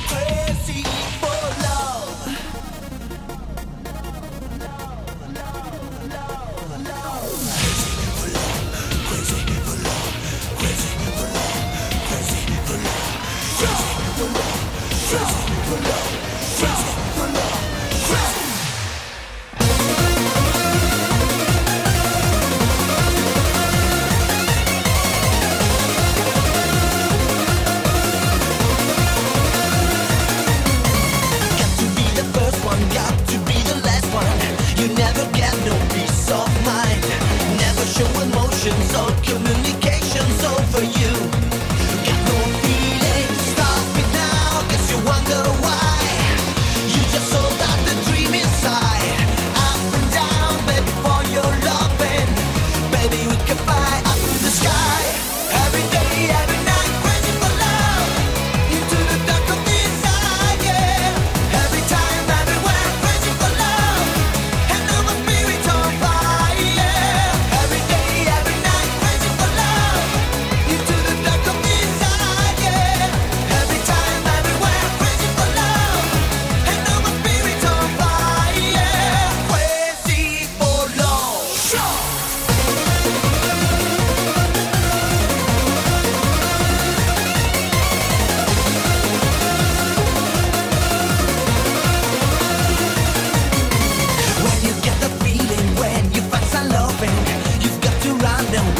Crazy for love. Emotions or communications over you. Got no feeling, stop it now. Guess you wonder why. You just sold out the dream inside. Up and down, baby, for your loving. Baby, we can fly up to the sky. Every day, every night, crazy for love. Into the dark of desire, yeah. Every time, everywhere, crazy for love. And now my spirit's on fire, yeah. Every day, every night, crazy for love. Into the dark of desire, yeah. Every time, everywhere, crazy for love. And now my spirit's on fire, yeah. Crazy for love. When you get the feeling, when you find some loving, you've got to run and